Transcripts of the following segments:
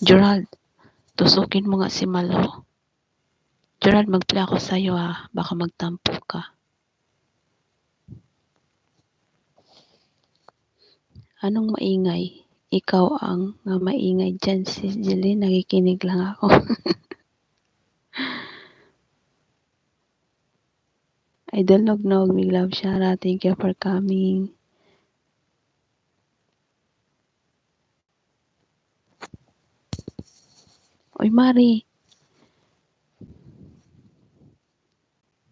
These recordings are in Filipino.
Gerald, tusukin mo nga si Malo. Gerald, mag-play ako sa'yo baka magtampo ka. Anong maingay? Ikaw ang maingay dyan, si Jeline. Nakikinig lang ako. Idol Nognog, big love Shara. Thank you for coming. Uy, Mari.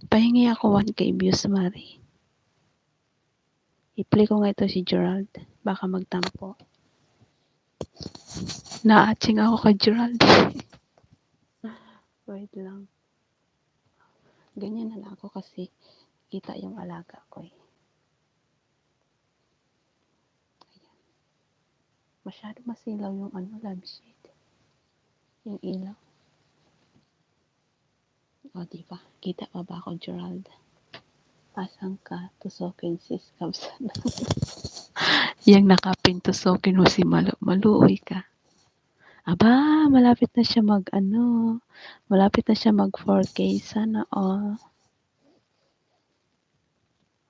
Pahingi ako 1K views, Mari. I-play ko nga ito si Gerald. Baka magtampo. Naaching ako kay Gerald. Wait lang. Ganyan na lang ako kasi kita yung alaga ko eh. Ayan. Masyado masilaw yung lampshade. Yung ilaw. O, diba? Kita pa ba ako, Gerald? Asan ka? Tusokin sis Kabsan. Yang nakapintusokin mo si Malo. Maluoy ka. Aba, malapit na siya malapit na siya mag 4K. Sana all.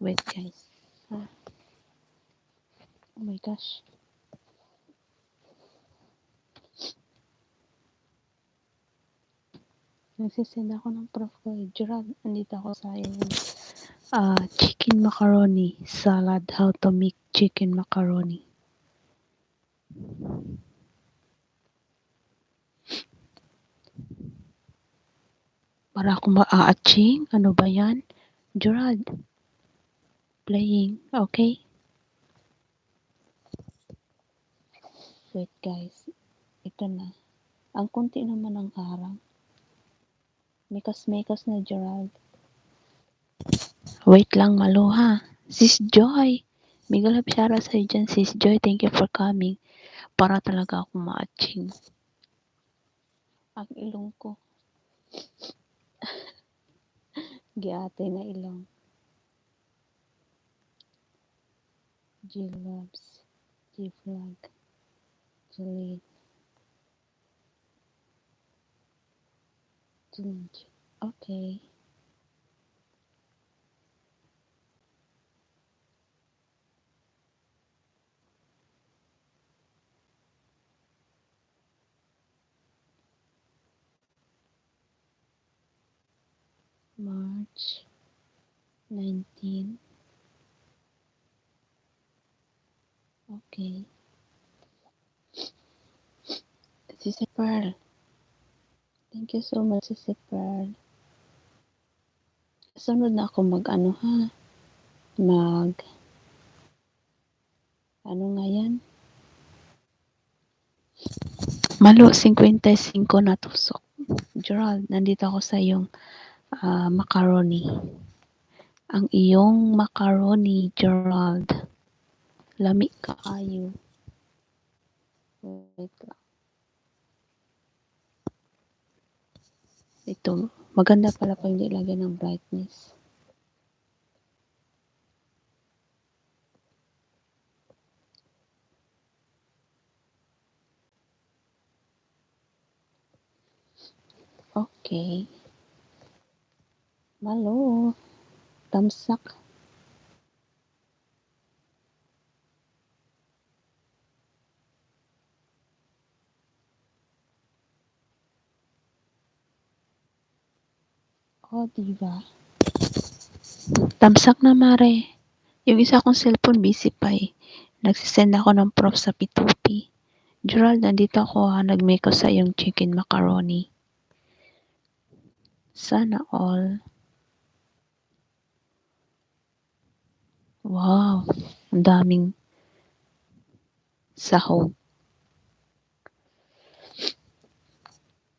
Wait, guys. Oh my gosh. Nagsisend ako ng prof ko. Gerald, andito ako sa yung chicken macaroni salad. How to make chicken macaroni. Para akong maaaching. Ano ba yan? Gerald. Playing. Okay? Wait guys. Ito na. Ang konti naman ng harang. Mekas-mekas na Gerald. Wait lang Malo ha. Sis Joy. Migalap Shara sa'yo dyan. Sis Joy, thank you for coming. Para talaga akong maaching. Ang ilong ko. Giate na ilong. G-Loves. G-Vlog. Jeline. Okay. March 19. Okay. Sisi Pearl. Thank you so much, Sisi Pearl. Sunod na ako ano nga yan? Malo, 55 na tusok. Gerald, nandito ako sa iyong macaroni. Ang iyong macaroni, Gerald. Lami ka ayo. Wait lang. Ito, maganda pala pag hindi lagyan ng brightness. Okay. Malo. Tamsak. Oh, diba? Tamsak na mare. Yung isa kong cellphone busy pa eh. Nagsisend ako ng prof sa P2P. Gerald, nandito ako nag-make ko sa yung chicken macaroni. Sana all. Wow. Ang daming sahog.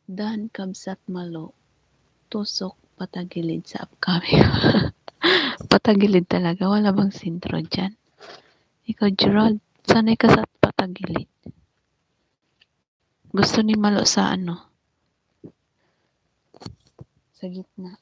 Dan Kabsat Malo. Tusok patagilid sa upcoming. Patagilid talaga. Wala bang sintro dyan? Ikaw, Gerald, sanay ka sa patagilid. Gusto ni Malo sa sa gitna.